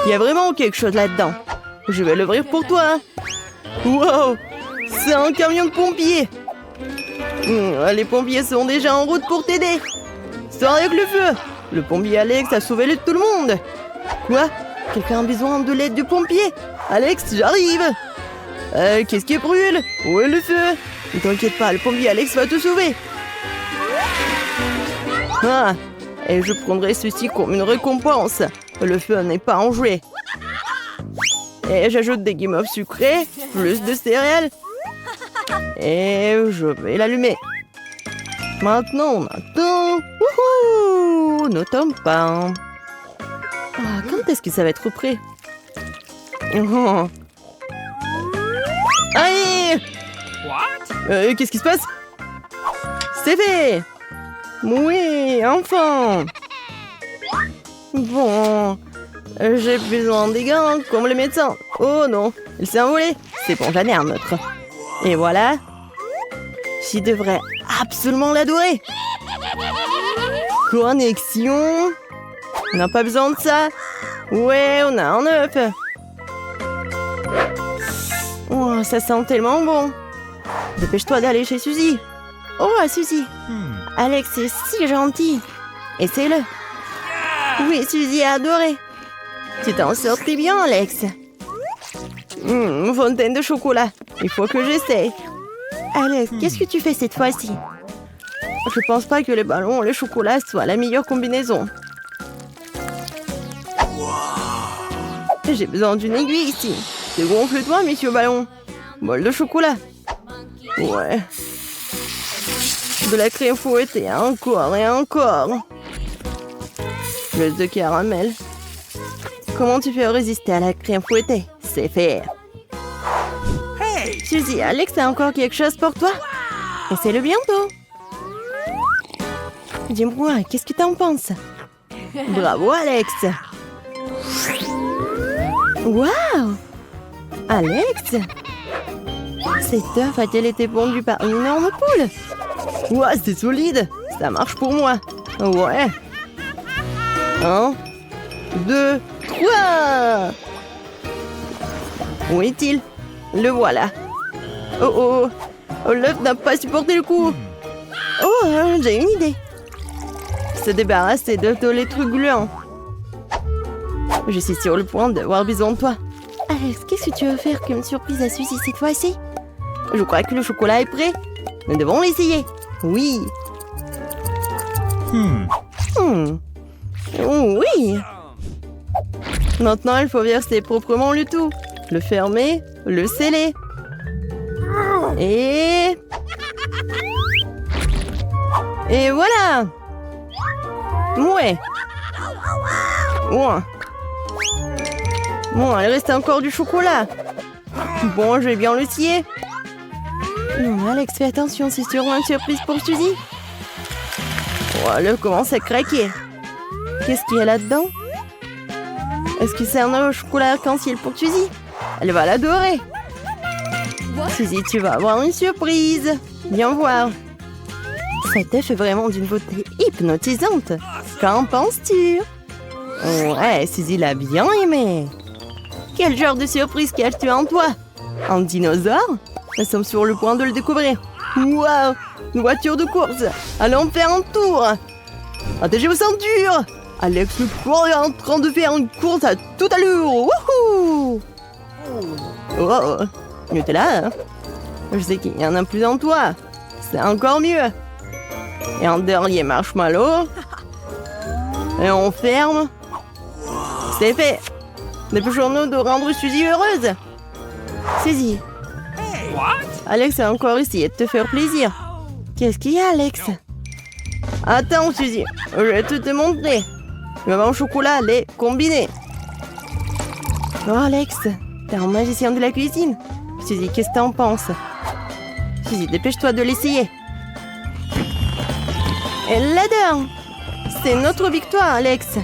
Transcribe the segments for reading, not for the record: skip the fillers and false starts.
Il y a vraiment quelque chose là-dedans. Je vais l'ouvrir pour toi. Wow! C'est un camion de pompiers. Les pompiers sont déjà en route pour t'aider. Sors avec le feu. Le pompier Alex a sauvé tout le monde. Quoi? Quelqu'un a besoin de l'aide du pompier? Alex, j'arrive. Qu'est-ce qui brûle? Où est le feu? Ne t'inquiète pas, le pompier Alex va te sauver. Ah, et je prendrai ceci comme une récompense. Le feu n'est pas en jouet. Et j'ajoute des guimauves sucrés, plus de céréales. Et je vais l'allumer. Maintenant, on attend. Wouhou! Nous tombons pas. Ah, quand est-ce que ça va être prêt? Oh. Allez! Qu'est-ce qui se passe? C'est fait! Oui, enfin! Bon, j'ai besoin des gants comme le médecin. Oh non, il s'est envolé. C'est bon, j'en ai un autre. Et voilà. Je devrais absolument l'adorer. Connexion. On n'a pas besoin de ça. Ouais, on a un œuf. Oh, ça sent tellement bon. Dépêche-toi d'aller chez Suzy. Oh, Suzy. Alex est si gentil. Essaie-le. Oui, Suzy a adoré. Tu t'en sortis bien, Alex. Fontaine de chocolat. Il faut que j'essaie. Alex, qu'est-ce que tu fais cette fois-ci? Je pense pas que les ballons et le chocolat soient la meilleure combinaison. J'ai besoin d'une aiguille ici. Dégonfle-toi, monsieur ballon. Bol de chocolat. Ouais. De la crème fouettée, encore et encore. Plus de caramel. Comment tu peux résister à la crème fouettée? C'est fait. Hey! Suzy, Alex a encore quelque chose pour toi. Essaie-le bientôt. Dis-moi, qu'est-ce que t'en penses? Bravo, Alex. Waouh! Alex? Cet œuf a-t-il été pondu par une énorme poule? Ouah, c'est solide. Ça marche pour moi. Ouais. 1, 2, 3. Où est-il? Le voilà. Oh oh. Oh, l'œuf n'a pas supporté le coup. Oh, j'ai une idée. Se débarrasser de tous les trucs gluants. Je suis sur le point d'avoir besoin de toi. Alex, qu'est-ce que tu veux faire comme surprise à Suzy cette fois-ci? Je crois que le chocolat est prêt. Nous devons l'essayer. Oui. Oui. Maintenant, il faut verser proprement le tout. Le fermer, le sceller. Et voilà. Ouais. Bon, il reste encore du chocolat. Bon, je vais bien le scier. Non, Alex, fais attention, c'est sûrement une surprise pour Suzy. Oh, l'œuf commence à craquer. Qu'est-ce qu'il y a là-dedans? Est-ce que c'est un œuf au chocolat arc-en-ciel pour Suzy? Elle va l'adorer. Suzy, tu vas avoir une surprise. Viens voir. Cet œuf est vraiment d'une beauté hypnotisante. Qu'en penses-tu? Ouais, Suzy l'a bien aimé. Quel genre de surprise caches-tu en toi? Un dinosaure? Nous sommes sur le point de le découvrir. Waouh! Une voiture de course. Allons faire un tour. Attachez vos ceintures. Alex le pro est en train de faire une course à toute allure. Wouhou! Oh, mieux t'es là. Hein? Je sais qu'il y en a plus en toi. C'est encore mieux. Et un dernier marshmallow. Et on ferme. C'est fait. Dépêchons-nous de rendre Suzy heureuse. Suzy. Alex a encore essayé de te faire plaisir. Qu'est-ce qu'il y a, Alex? Attends, Suzy. Je vais te montrer. Le ballon au chocolat, lait combiné. Oh, Alex. T'es un magicien de la cuisine. Suzy, qu'est-ce que t'en penses? Suzy, dépêche-toi de l'essayer. Elle l'adore. C'est notre victoire, Alex.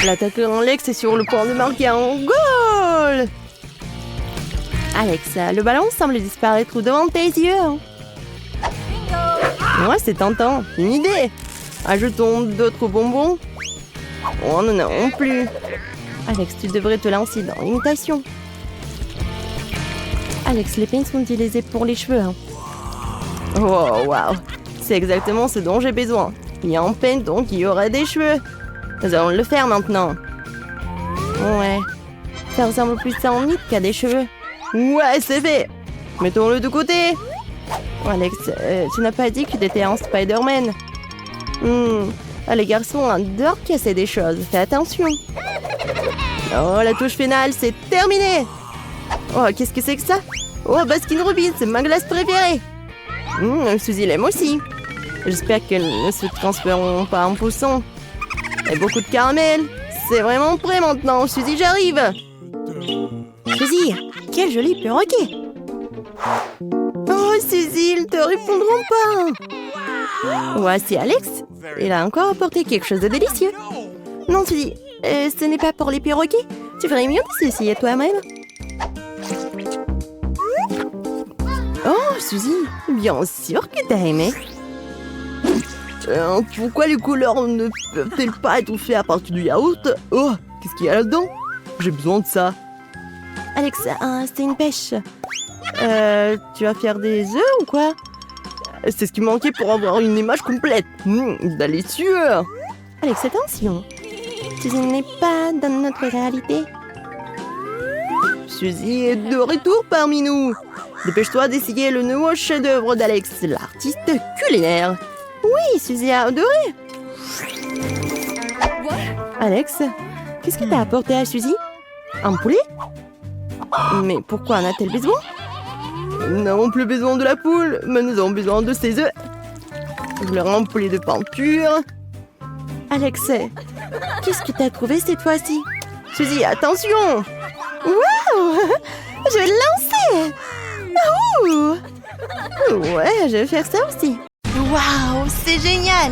L'attaquant Alex est sur le point de marquer un goal. Alex, le ballon semble disparaître devant tes yeux. Ouais, c'est tentant. Une idée. Ajoutons d'autres bonbons. Oh non, non plus. Alex, tu devrais te lancer dans l'imitation. Alex, les peignes sont utilisés pour les cheveux. Hein. Oh, waouh. C'est exactement ce dont j'ai besoin. Il y a un peigne, donc il y aura des cheveux. Nous allons le faire maintenant. Ouais. Ça ressemble plus à un mythe qu'à des cheveux. Ouais, c'est fait. Mettons-le de côté. Oh, Alex, tu n'as pas dit que tu étais un Spider-Man. Les garçons adorent casser des choses. Fais attention. Oh, la touche finale, c'est terminé. Oh, qu'est-ce que c'est que ça? Oh, Baskin Robbins, c'est ma glace préférée. Suzy l'aime aussi. J'espère qu'elles ne se transféreront pas en pousson. Et beaucoup de caramel. C'est vraiment prêt maintenant. Suzy, j'arrive. Suzy, quel joli perroquet. Oh, Suzy, ils te répondront pas. Voici Alex. Il a encore apporté quelque chose de délicieux. Non, Suzy, ce n'est pas pour les perroquets. Tu ferais mieux de s'essayer toi-même. Oh, Suzy, bien sûr que t'as aimé. Pourquoi les couleurs ne peuvent-elles pas être faites à partir du yaourt? Oh, qu'est-ce qu'il y a là-dedans? J'ai besoin de ça. Alex, c'était une pêche. Tu vas faire des œufs ou quoi? C'est ce qui manquait pour avoir une image complète. Délicieux. Alex, attention. Suzy n'est pas dans notre réalité. Suzy est de retour parmi nous. Dépêche-toi d'essayer le nouveau chef-d'œuvre d'Alex, l'artiste culinaire. Oui, Suzy a adoré. Alex, qu'est-ce que t'as apporté à Suzy? Un poulet? Mais pourquoi en a-t-elle besoin? Nous n'avons plus besoin de la poule, mais nous avons besoin de ses œufs. Je voulais un poulet de peinture. Alex, qu'est-ce que t'as trouvé cette fois-ci? Suzy, attention! Waouh! Je vais le lancer! Ouais, je vais faire ça aussi. Waouh, c'est génial!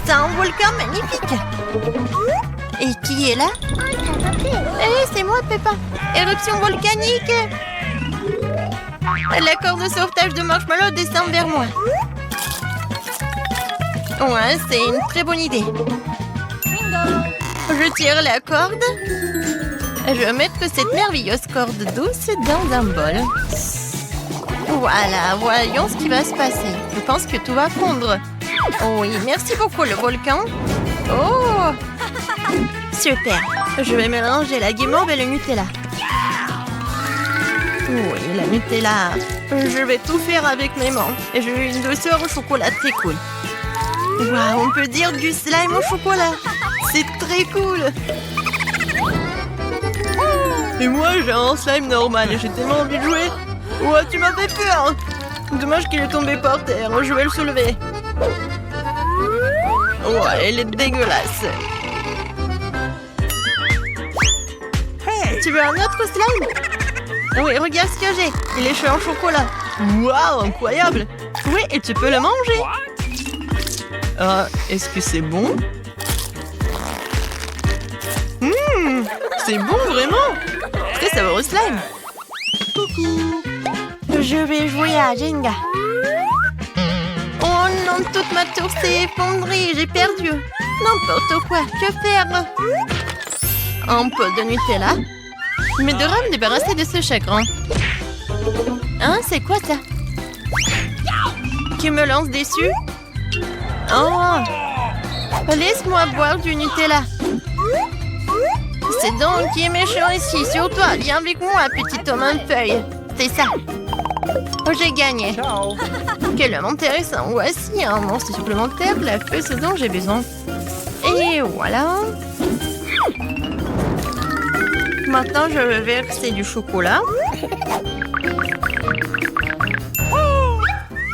C'est un volcan magnifique! Et qui est là? C'est moi, Peppa! Éruption volcanique! La corde de sauvetage de Marshmallow descend vers moi. Ouais, c'est une très bonne idée. Je tire la corde. Je vais mettre cette merveilleuse corde douce dans un bol. Voilà, voyons ce qui va se passer. Je pense que tout va fondre. Oh oui, merci beaucoup le volcan. Oh, super. Je vais mélanger la guimauve et le Nutella. Oui, la Nutella. Je vais tout faire avec mes mains. Et j'ai une douceur au chocolat très cool. Waouh, on peut dire du slime au chocolat. C'est très cool. Et moi, j'ai un slime normal et j'ai tellement envie de jouer. Ouais, tu m'as fait peur. Dommage qu'il est tombé par terre. Je vais le soulever. Ouais, il est dégueulasse. Hey, tu veux un autre slime? Oui, regarde ce que j'ai. Il est chaud en chocolat. Waouh, incroyable. Oui, et tu peux le manger. Est-ce que c'est bon? C'est bon, vraiment. Très savoureux slime. Coucou. Je vais jouer à Jenga. Oh non, toute ma tour s'est effondrée. J'ai perdu. N'importe quoi. Que faire? Un peu de Nutella. Mais devrais me débarrasser de ce chagrin. Hein, c'est quoi ça? Qui me lance dessus? Oh! Laisse-moi boire du Nutella. C'est donc qui est méchant ici. Sur toi, viens avec moi, petit homme en feuille. C'est ça. Oh, j'ai gagné. Ciao. Quel homme intéressant. Voici un monstre supplémentaire, la feuille ce dont j'ai besoin. Et voilà. Maintenant, je vais verser du chocolat.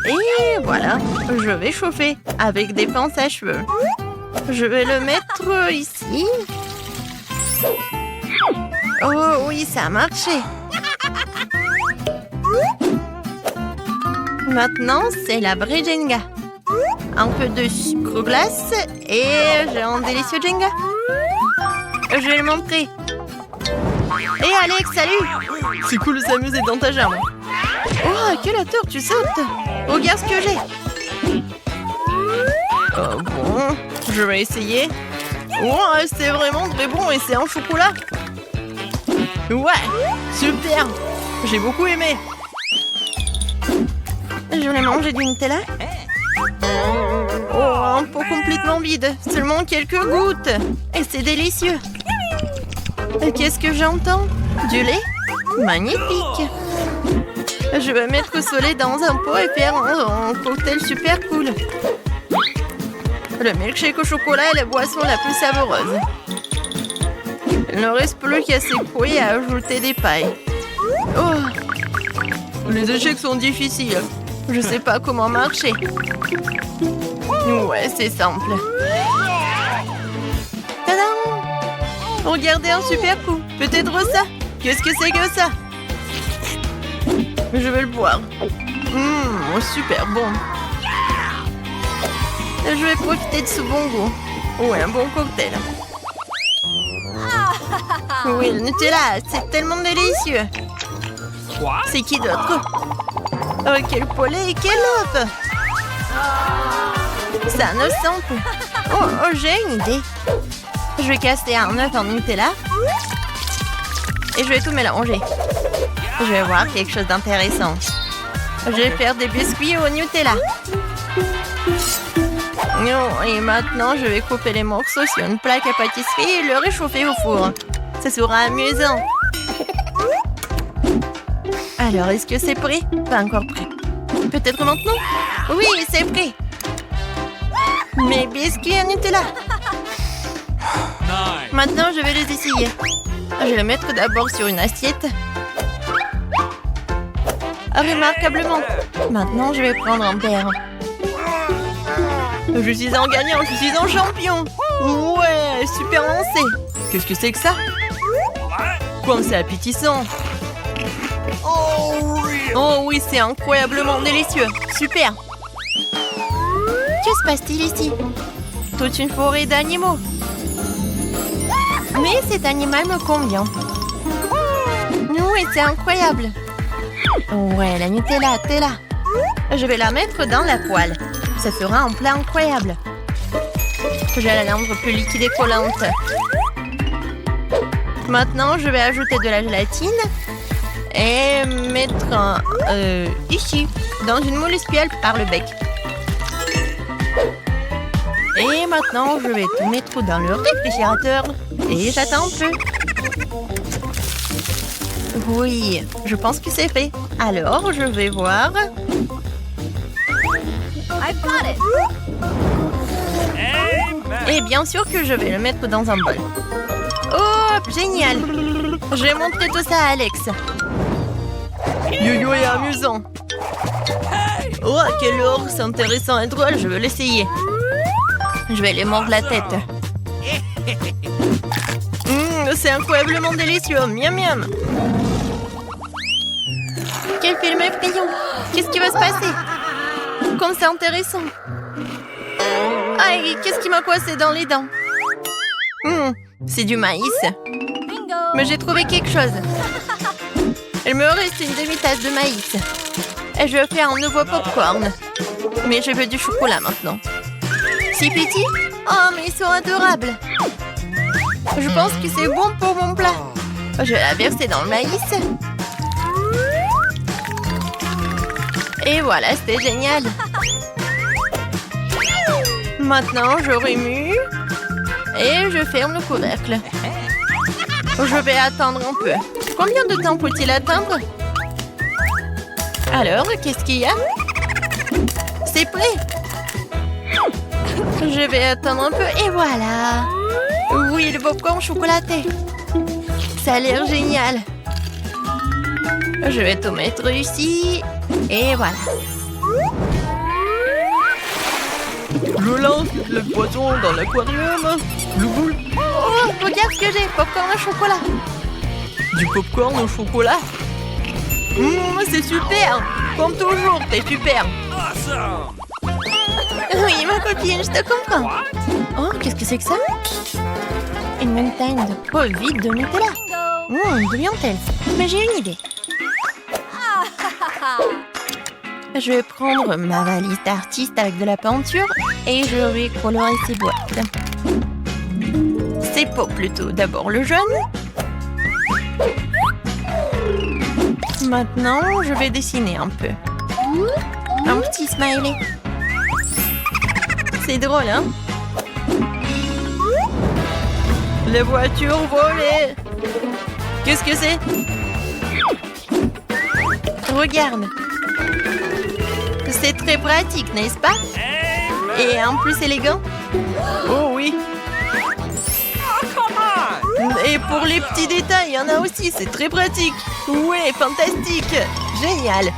Et voilà, je vais chauffer avec des pinces à cheveux. Je vais le mettre ici. Oh oui, ça a marché. Maintenant, c'est la vraie Jenga. Un peu de sucre glace et j'ai un délicieux Jenga. Je vais le montrer. Hé Alex, salut! C'est cool de s'amuser dans ta jambe. Oh, quelle hauteur tu sautes! Regarde ce que j'ai! Oh bon, je vais essayer. Oh, c'est vraiment très bon et c'est en chocolat. Ouais, super. J'ai beaucoup aimé. Je voulais manger du Nutella. Oh, un pot complètement vide. Seulement quelques gouttes. Et c'est délicieux. Qu'est-ce que j'entends? Du lait? Magnifique. Je vais mettre au soleil dans un pot et faire un cocktail super cool. Le milkshake au chocolat est la boisson la plus savoureuse. Il ne reste plus qu'à secouer et à ajouter des pailles. Oh, les échecs sont difficiles. Je sais pas comment marcher. Ouais, c'est simple. Tadam! Regardez un super coup. Peut-être ça. Qu'est-ce que c'est que ça? Je vais le boire. Super bon. Je vais profiter de ce bon goût. Ouais, un bon cocktail. Oui, le Nutella, c'est tellement délicieux. C'est qui d'autre? Oh, quel poulet et quel œuf! C'est un œuf simple. Oh, j'ai une idée. Je vais casser un œuf en Nutella. Et je vais tout mélanger. Je vais voir quelque chose d'intéressant. Je vais faire des biscuits au Nutella. Oh, et maintenant, je vais couper les morceaux sur une plaque à pâtisserie et le réchauffer au four. Ça sera amusant. Alors, est-ce que c'est prêt? Pas encore prêt. Peut-être maintenant? Oui, c'est prêt. Mes biscuits à Nutella. Maintenant, je vais les essayer. Je vais les mettre d'abord sur une assiette. Remarquablement. Maintenant, je vais prendre un verre. Je suis un gagnant, je suis un champion. Ouais, super lancé. Qu'est-ce que c'est que ça? Comme c'est appétissant. Oh oui, c'est incroyablement délicieux. Super. Que se passe-t-il ici? Toute une forêt d'animaux. Mais cet animal me convient. Oui, c'est incroyable. Ouais, la Nutella, t'es là. Je vais la mettre dans la poêle. Ça fera un plat incroyable. J'ai la rendre plus liquide et collante. Maintenant, je vais ajouter de la gélatine et mettre ici, dans une moule espiale par le bec. Et maintenant, je vais tout mettre dans le réfrigérateur et j'attends un peu. Oui, je pense que c'est fait. Alors, je vais voir. I've got it. Et bien sûr que je vais le mettre dans un bol. Oh, génial! Je vais montrer tout ça à Alex. Yo-yo est amusant. Oh, quel ours intéressant et drôle, je veux l'essayer. Je vais lui mordre la tête. C'est incroyablement délicieux. Miam miam. Quel film effrayant. Qu'est-ce qui va se passer? Comme c'est intéressant. Aïe, qu'est-ce qui m'a coincé dans les dents? C'est du maïs. Mais j'ai trouvé quelque chose. Il me reste une demi-tasse de maïs. Et je vais faire un nouveau popcorn. Mais je veux du chocolat maintenant. C'est petit? Oh, mais ils sont adorables. Je pense que c'est bon pour mon plat. Je vais la verser dans le maïs. Et voilà, c'était génial. Maintenant, je remue. Et je ferme le couvercle. Je vais attendre un peu. Combien de temps faut-il attendre? Alors, qu'est-ce qu'il y a? C'est prêt. Je vais attendre un peu et voilà. Oui, le popcorn chocolaté. Ça a l'air génial. Je vais tout mettre ici. Et voilà. Je lance le poisson dans l'aquarium. Le boule. Oh, regarde ce que j'ai. Popcorn au chocolat. Du popcorn au chocolat? C'est super. Comme toujours, t'es super. Oui, ma copine, je te comprends. Oh, qu'est-ce que c'est que ça? Une montagne de peau vide de Nutella. D'où vient-elle? Mais j'ai une idée. Je vais prendre ma valise d'artiste avec de la peinture et je vais colorer ces boîtes. des pots plutôt. D'abord le jaune. Maintenant, je vais dessiner un peu. Un petit smiley. C'est drôle, hein? Les voitures volées. Qu'est-ce que c'est? Regarde. C'est très pratique, n'est-ce pas? Et en plus élégant. Oh oui. Et pour les petits détails, il y en a aussi, c'est très pratique. Ouais, fantastique. Génial.